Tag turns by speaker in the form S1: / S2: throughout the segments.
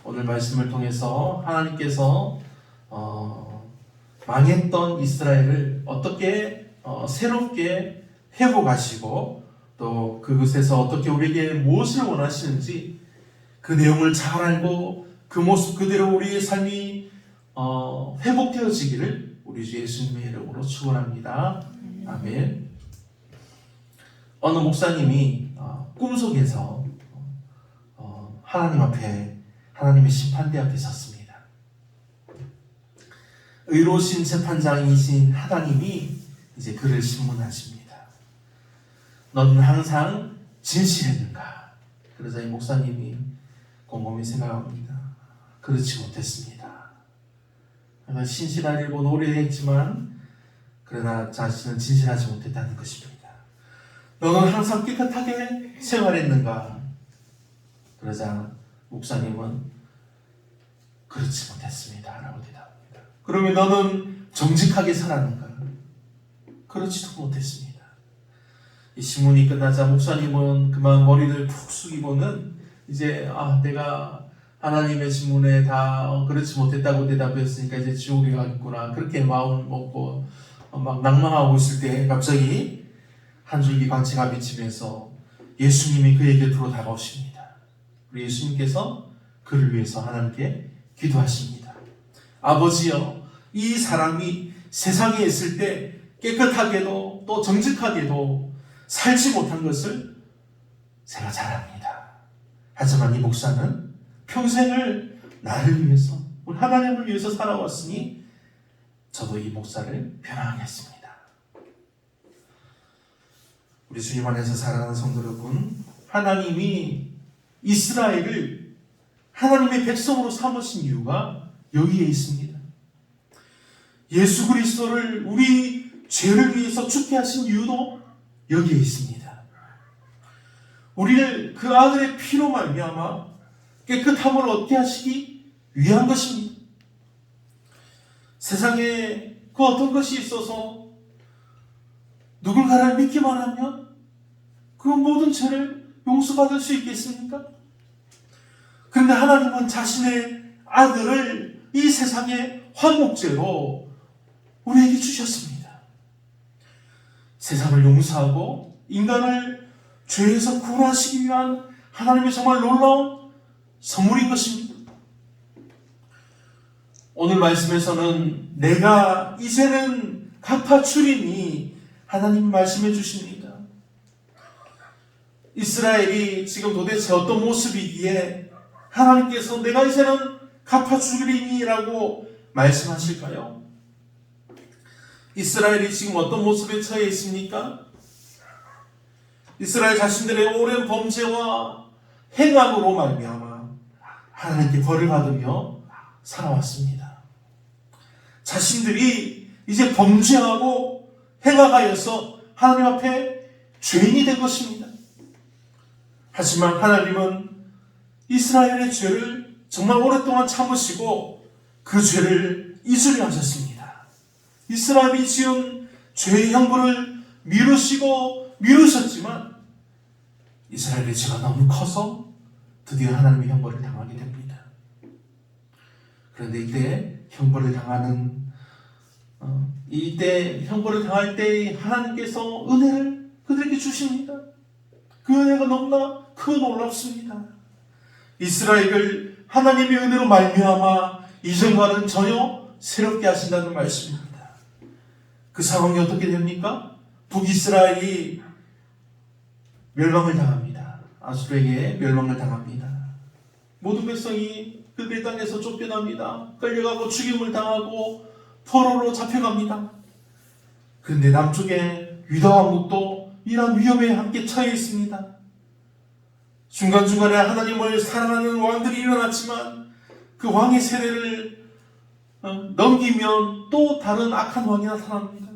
S1: 오늘 말씀을 통해서 하나님께서 망했던 이스라엘을 어떻게 새롭게 회복하시고 또 그곳에서 어떻게 우리에게 무엇을 원하시는지 그 내용을 잘 알고 그 모습 그대로 우리의 삶이 회복되어지기를 우리 주 예수님의 이름으로 축원합니다. 아멘. 어느 목사님이 꿈속에서 하나님 앞에 하나님의 심판대 앞에 섰습니다. 의로우신 재판장이신 하나님이 이제 그를 신문하십니다. 너는 항상 진실했는가? 그러자 이 목사님이 곰곰이 생각합니다. 그렇지 못했습니다. 내가 신실하려고 노력했지만 그러나 자신은 진실하지 못했다는 것입니다. 너는 항상 깨끗하게 생활했는가? 그러자 목사님은 그렇지 못했습니다 라고 대답합니다. 그러면 너는 정직하게 살았는가? 그렇지도 못했습니다. 이 신문이 끝나자 목사님은 그만 머리를 푹 숙이고는 이제 내가 하나님의 신문에 다 그렇지 못했다고 대답했으니까 이제 지옥에 가겠구나 그렇게 마음을 먹고 막 낭망하고 있을 때 갑자기 한 줄기 광채가 비치면서 예수님이 그의 곁으로 다가오십니다. 우리 예수님께서 그를 위해서 하나님께 기도하십니다. 아버지여, 이 사람이 세상에 있을 때 깨끗하게도 또 정직하게도 살지 못한 것을 제가 잘 압니다. 하지만 이 목사는 평생을 나를 위해서 우리 하나님을 위해서 살아왔으니 저도 이 목사를 변화하겠습니다. 우리 주님 안에서 사랑하는 성도 여러분, 하나님이 이스라엘을 하나님의 백성으로 삼으신 이유가 여기에 있습니다. 예수 그리스도를 우리 죄를 위해서 죽게 하신 이유도 여기에 있습니다. 우리를 그 아들의 피로 말미암아 깨끗함을 얻게 하시기 위한 것입니다. 세상에 그 어떤 것이 있어서 누군가를 믿기만 하면 그 모든 죄를 용서받을 수 있겠습니까? 그런데 하나님은 자신의 아들을 이 세상의 화목제로 우리에게 주셨습니다. 세상을 용서하고 인간을 죄에서 구원하시기 위한 하나님의 정말 놀라운 선물인 것입니다. 오늘 말씀에서는 내가 이제는 갚아주리니 하나님 말씀해 주십니다. 이스라엘이 지금 도대체 어떤 모습이기에 하나님께서 내가 이제는 갚아주리니 라고 말씀하실까요? 이스라엘이 지금 어떤 모습에 처해 있습니까? 이스라엘 자신들의 오랜 범죄와 행함으로 말미암아 하나님께 벌을 받으며 살아왔습니다. 자신들이 이제 범죄하고 행악하여서 하나님 앞에 죄인이 된 것입니다. 하지만 하나님은 이스라엘의 죄를 정말 오랫동안 참으시고 그 죄를 잊으려 하셨습니다. 이스라엘이 지은 죄의 형벌을 미루셨지만 이스라엘의 죄가 너무 커서 드디어 하나님의 형벌을 당하게 됩니다. 그런데 이때 형벌을 당할 때 하나님께서 은혜를 그들에게 주십니다. 그 은혜가 너무나 크고 놀랍습니다. 이스라엘을 하나님의 은혜로 말미암아 이전과는 전혀 새롭게 하신다는 말씀입니다. 그 상황이 어떻게 됩니까? 북이스라엘이 멸망을 당합니다. 아수르에게 멸망을 당합니다. 모든 백성이 그들의 땅에서 쫓겨납니다. 끌려가고 죽임을 당하고 포로로 잡혀갑니다. 그런데 남쪽에 유다 왕국도 이러한 위험에 함께 처해 있습니다. 중간중간에 하나님을 사랑하는 왕들이 일어났지만 그 왕의 세대를 넘기면 또 다른 악한 왕이 나타납니다.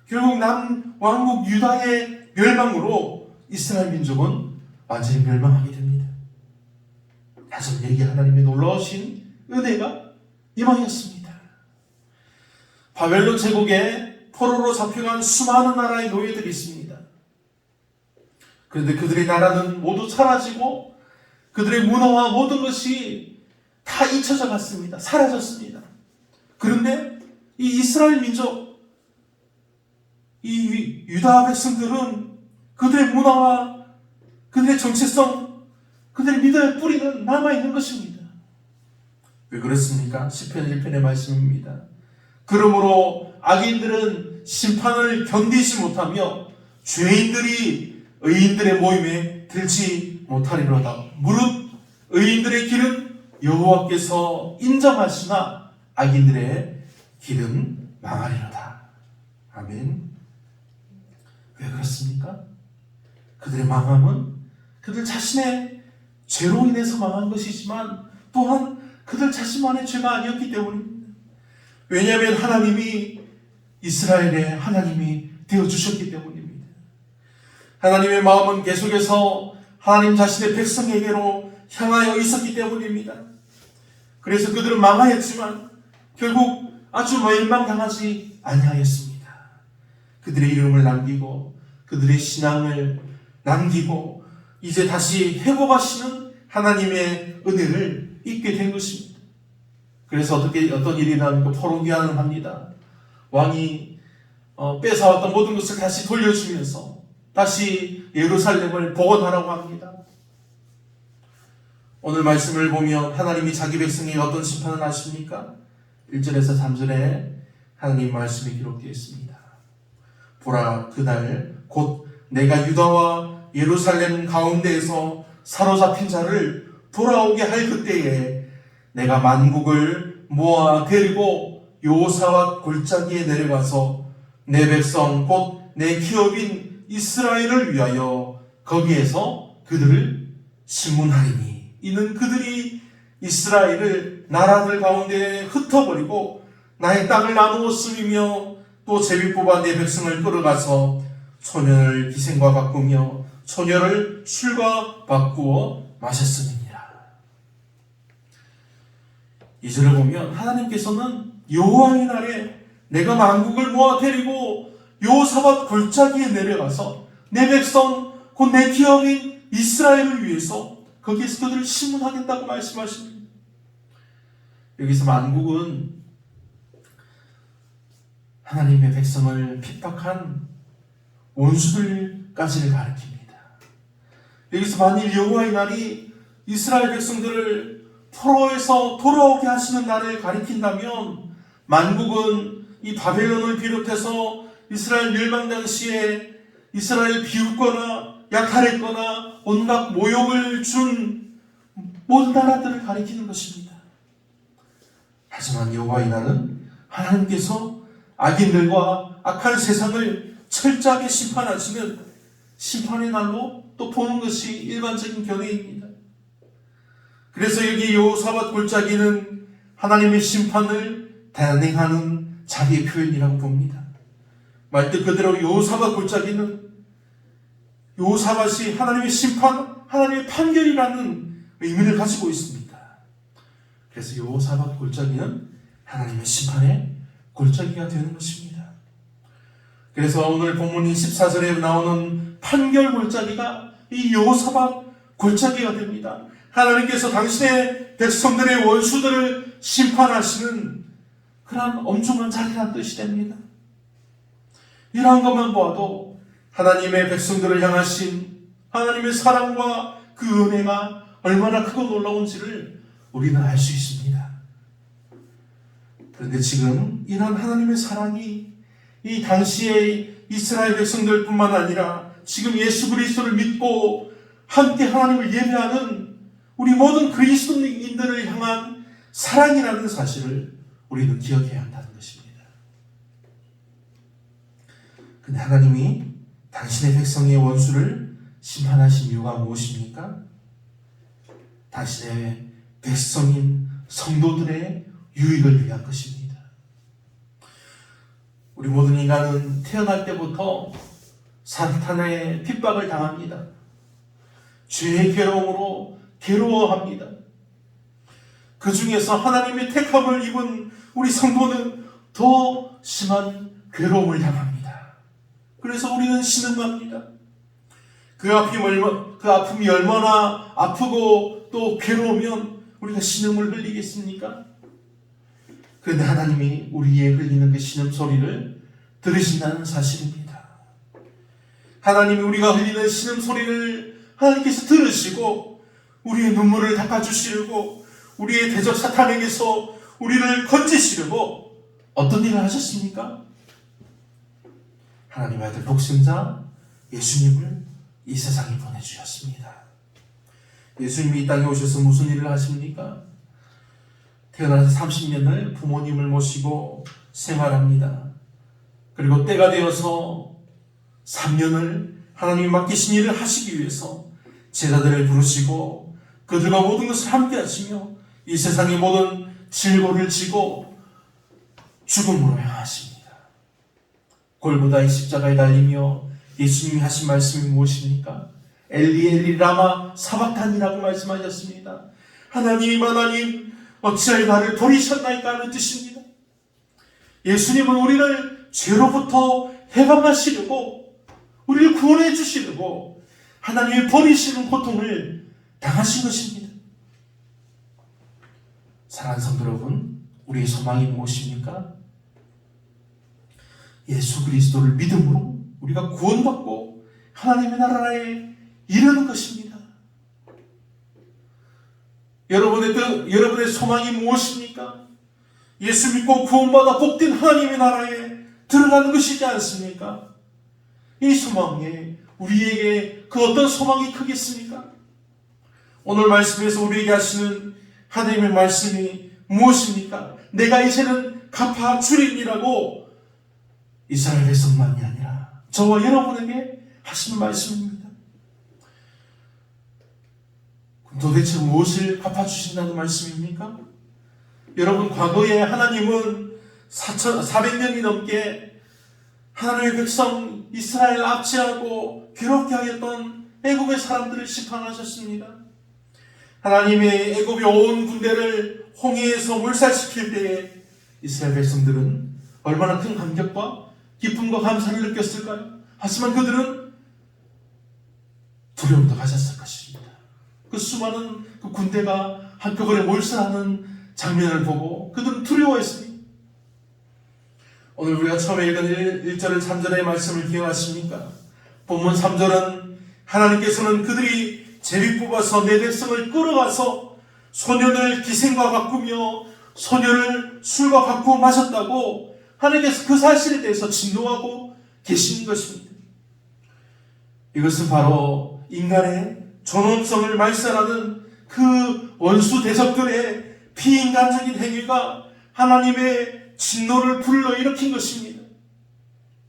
S1: 결국 남왕국 유다의 멸망으로 이스라엘 민족은 완전히 멸망하게 됩니다. 하지만 여기 하나님의 놀라우신 은혜가 임하였습니다. 바벨론 제국에 포로로 잡혀간 수많은 나라의 노예들이 있습니다. 그런데 그들의 나라는 모두 사라지고 그들의 문화와 모든 것이 다 잊혀져 갔습니다. 사라졌습니다. 그런데 이 이스라엘 민족, 이 유다 백성들은 그들의 문화와 그들의 정체성, 그들의 믿음의 뿌리는 남아있는 것입니다. 왜 그렇습니까? 시편 1편의 말씀입니다. 그러므로 악인들은 심판을 견디지 못하며 죄인들이 의인들의 모임에 들지 못하리로다. 무릇 의인들의 길은 여호와께서 인정하시나 악인들의 길은 망하리로다. 아멘. 왜 그렇습니까? 그들의 망함은 그들 자신의 죄로 인해서 망한 것이지만 또한 그들 자신만의 죄가 아니었기 때문입니다. 왜냐하면 하나님이 이스라엘의 하나님이 되어주셨기 때문입니다. 하나님의 마음은 계속해서 하나님 자신의 백성에게로 향하여 있었기 때문입니다. 그래서 그들은 망하였지만 결국 아주 멸망당하지 아니하였습니다. 그들의 이름을 남기고 그들의 신앙을 남기고 이제 다시 회복하시는 하나님의 은혜를 잊게 된 것입니다. 그래서 어떤 일이 일어나니까 포로기한을 합니다. 왕이 뺏어왔던 모든 것을 다시 돌려주면서 다시 예루살렘을 복원하라고 합니다. 오늘 말씀을 보면 하나님이 자기 백성에게 어떤 심판을 하십니까? 1절에서 3절에 하나님 말씀이 기록되어 있습니다. 보라, 그날 곧 내가 유다와 예루살렘 가운데에서 사로잡힌 자를 돌아오게 할 그때에 내가 만국을 모아 데리고 요사와 골짜기에 내려가서 내 백성 곧 내 기업인 이스라엘을 위하여 거기에서 그들을 심문하리니 이는 그들이 이스라엘을 나라들 가운데 흩어버리고 나의 땅을 나누었음이며 또 제비 뽑아 내 백성을 끌어가서 소년을 기생과 바꾸며 소녀를 술과 바꾸어 마셨음이니라. 이 절을 보면 하나님께서는 여호와의 날에 내가 만국을 모아 데리고 요사밧 골짜기에 내려가서 내 백성 곧 내 기업인 이스라엘을 위해서 거기에서 그들을 심문하겠다고 말씀하십니다. 여기서 만국은 하나님의 백성을 핍박한 원수들까지를 가리킵니다. 여기서 만일 여호와의 날이 이스라엘 백성들을 포로에서 돌아오게 하시는 날을 가리킨다면 만국은 이 바벨론을 비롯해서 이스라엘 멸망 당시에 이스라엘 비웃거나 약탈했거나 온갖 모욕을 준 모든 나라들을 가리키는 것입니다. 하지만 여호와의 날은 하나님께서 악인들과 악한 세상을 철저하게 심판하시는 심판의 날로 또 보는 것이 일반적인 견해입니다. 그래서 여기 여호사밧 골짜기는 하나님의 심판을 단행하는 자기의 표현이라고 봅니다. 말뜻 그대로 여호사밧 골짜기는 여호사밧이 하나님의 심판, 하나님의 판결이라는 의미를 가지고 있습니다. 그래서 여호사밧 골짜기는 하나님의 심판의 골짜기가 되는 것입니다. 그래서 오늘 본문 14절에 나오는 판결 골짜기가 이 여호사밧 골짜기가 됩니다. 하나님께서 당신의 백성들의 원수들을 심판하시는 그러한 엄중한 자리라는 뜻이 됩니다. 이러한 것만 보아도 하나님의 백성들을 향하신 하나님의 사랑과 그 은혜가 얼마나 크고 놀라운지를 우리는 알 수 있습니다. 그런데 지금 이런 하나님의 사랑이 이 당시의 이스라엘 백성들뿐만 아니라 지금 예수 그리스도를 믿고 함께 하나님을 예배하는 우리 모든 그리스도인들을 향한 사랑이라는 사실을 우리는 기억해야 한다는 것입니다. 근데 하나님이 당신의 백성의 원수를 심판하신 이유가 무엇입니까? 당신의 백성인 성도들의 유익을 위한 것입니다. 우리 모든 인간은 태어날 때부터 사탄의 핍박을 당합니다. 죄의 괴로움으로 괴로워합니다. 그 중에서 하나님의 택함을 입은 우리 성도는 더 심한 괴로움을 당합니다. 그래서 우리는 신음합니다. 그 아픔이 얼마나 아프고 또 괴로우면 우리가 신음을 흘리겠습니까? 그런데 하나님이 우리의 흘리는 그 신음 소리를 들으신다는 사실입니다. 하나님이 우리가 흘리는 신음 소리를 하나님께서 들으시고 우리의 눈물을 닦아주시려고, 우리의 대적 사탄에게서 우리를 건지시려고 어떤 일을 하셨습니까? 하나님의 아들 독생자 예수님을 이 세상에 보내주셨습니다. 예수님이 이 땅에 오셔서 무슨 일을 하십니까? 태어나서 30년을 부모님을 모시고 생활합니다. 그리고 때가 되어서 3년을 하나님이 맡기신 일을 하시기 위해서 제자들을 부르시고 그들과 모든 것을 함께 하시며 이 세상의 모든 질고를 지고 죽음으로 향하십니다. 골고다의 십자가에 달리며 예수님이 하신 말씀이 무엇입니까? 엘리 엘리 라마 사박탄이라고 말씀하셨습니다. 하나님 하나님 어찌하여 나를 버리셨나이까 하는 뜻입니다. 예수님은 우리를 죄로부터 해방하시려고, 우리를 구원해 주시려고 하나님이 버리시는 고통을 당하신 것입니다. 사랑하는 성도 여러분, 우리의 소망이 무엇입니까? 예수 그리스도를 믿음으로 우리가 구원받고 하나님의 나라에 이르는 것입니다. 여러분의 소망이 무엇입니까? 예수 믿고 구원받아 복된 하나님의 나라에 들어가는 것이지 않습니까? 이 소망에 우리에게 그 어떤 소망이 크겠습니까? 오늘 말씀에서 우리에게 하시는 하나님의 말씀이 무엇입니까? 내가 이제는 갚아 주리니라고 이스라엘 백성만이 아니라 저와 여러분에게 하시는 말씀입니다. 도대체 무엇을 갚아주신다는 말씀입니까? 여러분, 과거에 하나님은 400년이 넘게 하나님의 백성 이스라엘 압제하고 괴롭게 하였던 애굽의 사람들을 심판하셨습니다. 하나님의 애굽의 온 군대를 홍해에서 몰살시킬 때에 이스라엘 백성들은 얼마나 큰 감격과 기쁨과 감사를 느꼈을까요? 하지만 그들은 두려움도 가졌을 것입니다. 그 수많은 그 군대가 한꺼번에 몰살하는 장면을 보고 그들은 두려워했습니다. 오늘 우리가 처음에 읽은 1절 3절의 말씀을 기억하십니까? 본문 3절은 하나님께서는 그들이 제비 뽑아서 내 백성을 끌어가서 소년을 기생과 바꾸며 소년을 술과 바꾸어 마셨다고 하나님께서 그 사실에 대해서 진노하고 계시는 것입니다. 이것은 바로 인간의 존엄성을 말살하는 그 원수 대적들의 비인간적인 행위가 하나님의 진노를 불러일으킨 것입니다.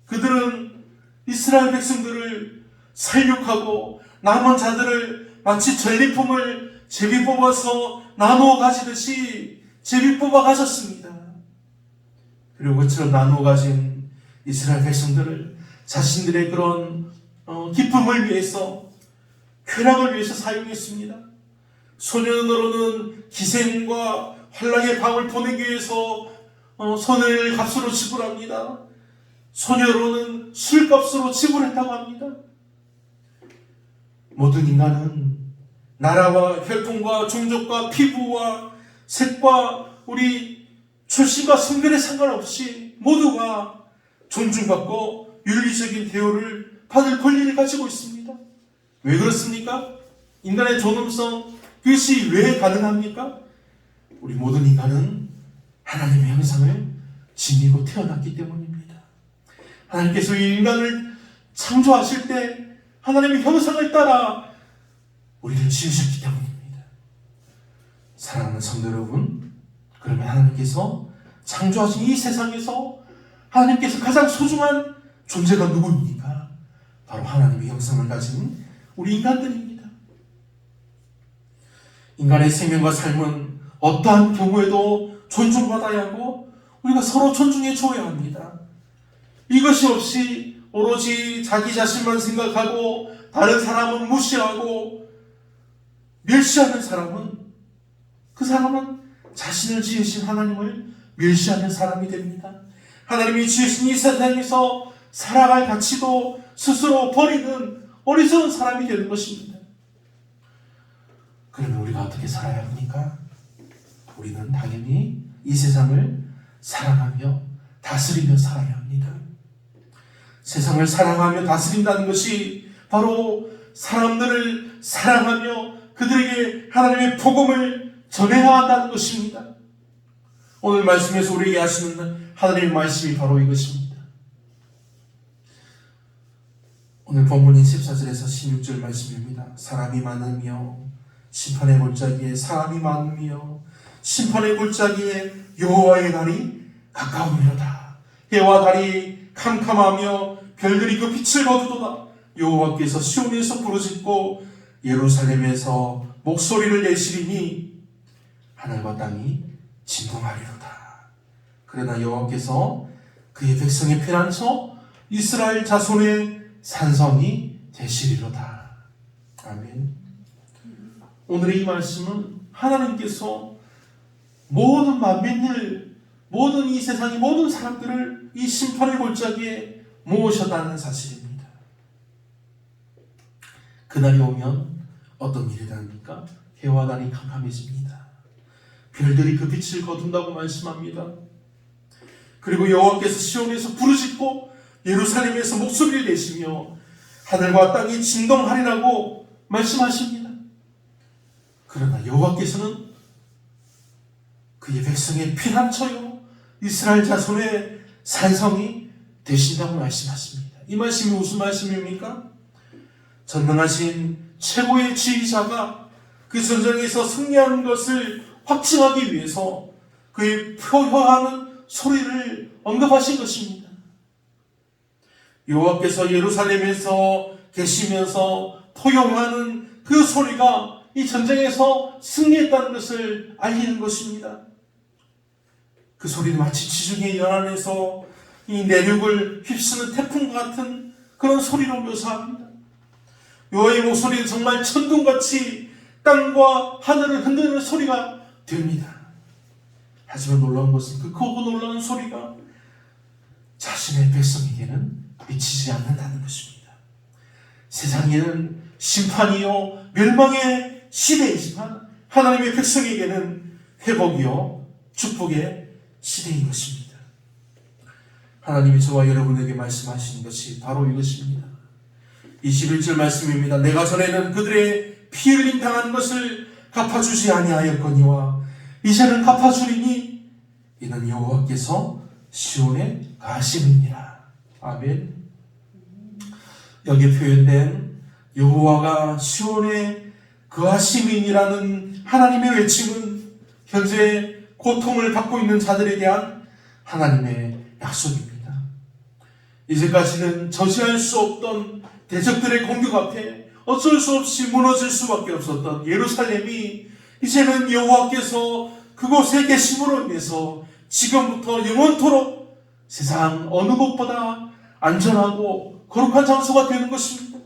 S1: 그들은 이스라엘 백성들을 살육하고 남은 자들을 마치 전리품을 제비 뽑아서 나누어 가지듯이 제비 뽑아 가졌습니다. 그리고 그처럼 나누어 가진 이스라엘 백성들을 자신들의 그런 기쁨을 위해서, 쾌락을 위해서 사용했습니다. 소년으로는 기생과 환락의 밤을 보내기 위해서 소년을 값으로 지불합니다. 소녀로는 술값으로 지불했다고 합니다. 모든 인간은 나라와 혈통과 종족과 피부와 색과 우리 출신과 성별에 상관없이 모두가 존중받고 윤리적인 대우를 받을 권리를 가지고 있습니다. 왜 그렇습니까? 인간의 존엄성, 그것이 왜 가능합니까? 우리 모든 인간은 하나님의 형상을 지니고 태어났기 때문입니다. 하나님께서 이 인간을 창조하실 때 하나님의 형상을 따라 우리를 지으셨기 때문입니다. 사랑하는 성도 여러분, 그러면 하나님께서 창조하신 이 세상에서 하나님께서 가장 소중한 존재가 누구입니까? 바로 하나님의 형상을 가진 우리 인간들입니다. 인간의 생명과 삶은 어떠한 경우에도 존중받아야 하고 우리가 서로 존중해 줘야 합니다. 이것이 없이 오로지 자기 자신만 생각하고 다른 사람은 무시하고 멸시하는 사람은, 그 사람은 자신을 지으신 하나님을 멸시하는 사람이 됩니다. 하나님이 지으신 이 세상에서 살아갈 가치도 스스로 버리는 어리석은 사람이 되는 것입니다. 그러면 우리가 어떻게 살아야 합니까? 우리는 당연히 이 세상을 사랑하며 다스리며 살아야 합니다. 세상을 사랑하며 다스린다는 것이 바로 사람들을 사랑하며 그들에게 하나님의 복음을 전해야 한다는 것입니다. 오늘 말씀에서 우리에게 하시는 하나님의 말씀이 바로 이것입니다. 오늘 본문인 14절에서 16절 말씀입니다. 사람이 많으며 심판의 골짜기에 사람이 많으며 심판의 골짜기에 여호와의 날이 가까우니로다. 해와 달이 캄캄하며 별들이 그 빛을 거두도다. 여호와께서 시온에서 부르짖고 예루살렘에서 목소리를 내시리니 하늘과 땅이 진동하리로다. 그러나 여호와께서 그의 백성의 피난처 이스라엘 자손의 산성이 되시리로다. 아멘. 오늘의 이 말씀은 하나님께서 모든 만민들, 모든 이 세상의 모든 사람들을 이 심판의 골짜기에 모으셨다는 사실입니다. 그날이 오면 어떤 일이 일어납니까? 해와 달이 캄캄해집니다. 별들이 그 빛을 거둔다고 말씀합니다. 그리고 여호와께서 시온에서 부르짖고 예루살렘에서 목소리를 내시며 하늘과 땅이 진동하리라고 말씀하십니다. 그러나 여호와께서는 그의 백성의 피난처요 이스라엘 자손의 산성이 되신다고 말씀하십니다. 이 말씀이 무슨 말씀입니까? 전능하신 최고의 지휘자가 그 전쟁에서 승리한 것을 확증하기 위해서 그의 표효하는 소리를 언급하신 것입니다. 여호와께서 예루살렘에서 계시면서 포용하는 그 소리가 이 전쟁에서 승리했다는 것을 알리는 것입니다. 그 소리는 마치 지중해 연안에서 이 내륙을 휩쓰는 태풍 같은 그런 소리로 묘사합니다. 여호와의 목소리는 정말 천둥같이 땅과 하늘을 흔드는 소리가 됩니다. 하지만 놀라운 것은 그 크고 놀라운 소리가 자신의 백성에게는 미치지 않는다는 것입니다. 세상에는 심판이요 멸망의 시대이지만 하나님의 백성에게는 회복이요 축복의 시대인 것입니다. 하나님이 저와 여러분에게 말씀하시는 것이 바로 이것입니다. 21절 말씀입니다. 내가 전에는 그들의 피 흘림 당한 것을 갚아주지 아니하였거니와 이제는 갚아주리니 이는 여호와께서 시온에 가심이니라. 아멘. 여기 표현된 여호와가 시온에 거하심이니라는 하나님의 외침은 현재 고통을 받고 있는 자들에 대한 하나님의 약속입니다. 이제까지는 저지할 수 없던 대적들의 공격 앞에 어쩔 수 없이 무너질 수밖에 없었던 예루살렘이 이제는 여호와께서 그곳에 계심으로 인해서 지금부터 영원토록 세상 어느 곳보다 안전하고 거룩한 장소가 되는 것입니다.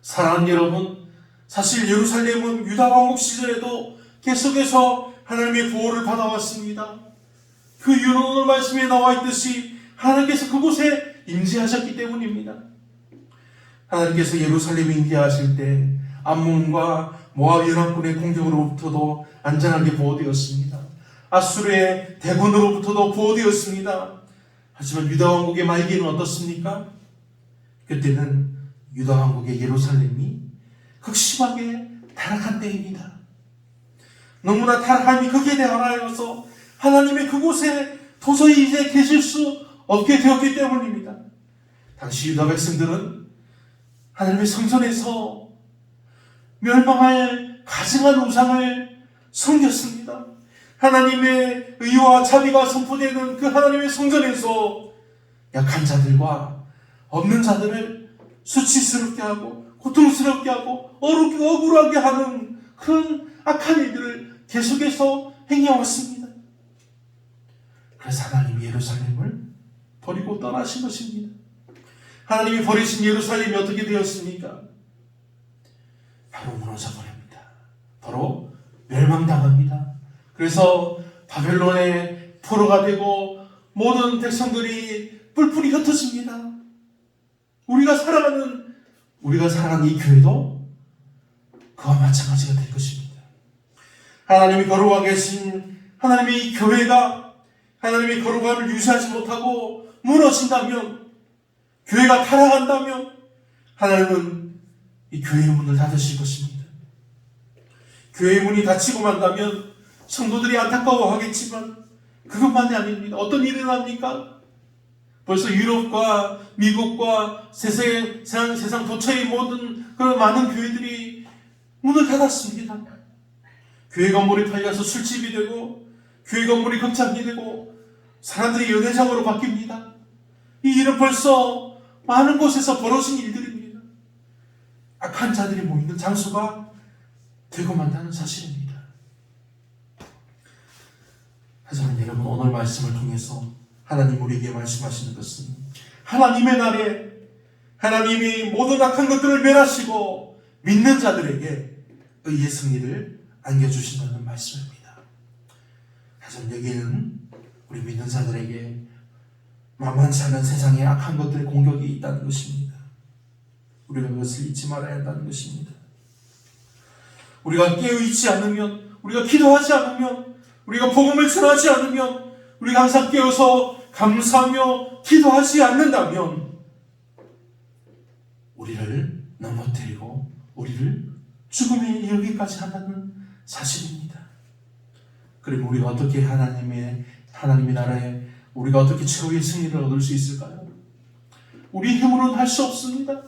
S1: 사랑하는 여러분, 사실 예루살렘은 유다 왕국 시절에도 계속해서 하나님의 보호를 받아왔습니다. 그 이유는 오늘 말씀에 나와 있듯이 하나님께서 그곳에 임재하셨기 때문입니다. 하나님께서 예루살렘에 임재하실 때 암몬과 모압 연합군의 공격으로부터도 안전하게 보호되었습니다. 아수르의 대군으로부터도 보호되었습니다. 하지만 유다 왕국의 말기는 어떻습니까? 그때는 유다 왕국의 예루살렘이 극심하게 타락한 때입니다. 너무나 타락함이 극에 대하여서 하나님의 그곳에 도저히 이제 계실 수 없게 되었기 때문입니다. 당시 유다 백성들은 하나님의 성전에서 멸망할 가증한 우상을 섬겼습니다. 하나님의 의와 자비가 선포되는 그 하나님의 성전에서 약한 자들과 없는 자들을 수치스럽게 하고 고통스럽게 하고 억울하게 하는 그런 악한 일들을 계속해서 행해왔습니다. 그래서 하나님이 예루살렘을 버리고 떠나신 것입니다. 하나님이 버리신 예루살렘이 어떻게 되었습니까? 바로 무너져 버립니다. 바로 멸망당합니다. 그래서 바벨론의 포로가 되고 모든 백성들이 뿔뿔이 흩어집니다. 우리가 살아가는 이 교회도 그와 마찬가지가 될 것입니다. 하나님이 거룩하 계신 하나님의 이 교회가 하나님의 거룩함을 유지하지 못하고 무너진다면, 교회가 타락한다면 하나님은 이 교회의 문을 닫으실 것입니다. 교회의 문이 닫히고 만다면 성도들이 안타까워하겠지만 그것만이 아닙니다. 어떤 일이 일어납니까? 벌써 유럽과 미국과 세상 도처의 모든 그런 많은 교회들이 문을 닫았습니다. 교회 건물이 팔려서 술집이 되고 교회 건물이 극장이 되고 사람들이 연회장으로 바뀝니다. 이 일은 벌써 많은 곳에서 벌어진 일들입니다. 악한 자들이 모이는 장소가 되고 만다는 사실입니다. 하지만 여러분, 오늘 말씀을 통해서 하나님 우리에게 말씀하시는 것은 하나님의 날에 하나님이 모든 악한 것들을 멸하시고 믿는 자들에게 의의 승리를 안겨주신다는 말씀입니다. 하지만 여기에는 우리 믿는 자들에게 만만치 않은 세상의 악한 것들의 공격이 있다는 것입니다. 우리가 그것을 잊지 말아야 한다는 것입니다. 우리가 깨어있지 않으면, 우리가 기도하지 않으면, 우리가 복음을 전하지 않으면, 우리가 항상 깨어서 감사하며 기도하지 않는다면 우리를 넘어뜨리고 우리를 죽음에 이르기까지 한다는 사실입니다. 그러면 우리가 어떻게 하나님의 나라에 우리가 어떻게 최후의 승리를 얻을 수 있을까요? 우리 힘으로는 할 수 없습니다.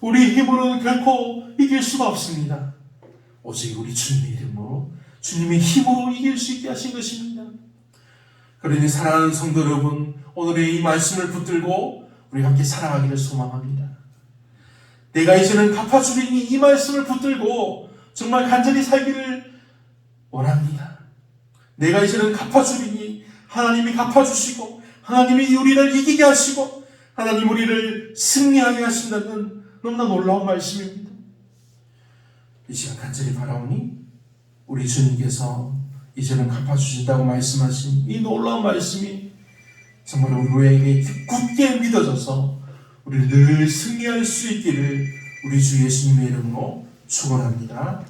S1: 우리 힘으로는 결코 이길 수가 없습니다. 오직 우리 주님의 이름으로, 주님의 힘으로 이길 수 있게 하신 것입니다. 그러니 사랑하는 성도 여러분, 오늘의 이 말씀을 붙들고 우리 함께 살아가기를 소망합니다. 내가 이제는 갚아주리니 이 말씀을 붙들고 정말 간절히 살기를 원합니다. 내가 이제는 갚아주리니 하나님이 갚아주시고 하나님이 우리를 이기게 하시고 하나님 우리를 승리하게 하신다는 너무나 놀라운 말씀입니다. 이 시간 간절히 바라오니 우리 주님께서 이제는 갚아주신다고 말씀하신 이 놀라운 말씀이 정말 우리에게 굳게 믿어져서 우리를 늘 승리할 수 있기를 우리 주 예수님의 이름으로 축원합니다.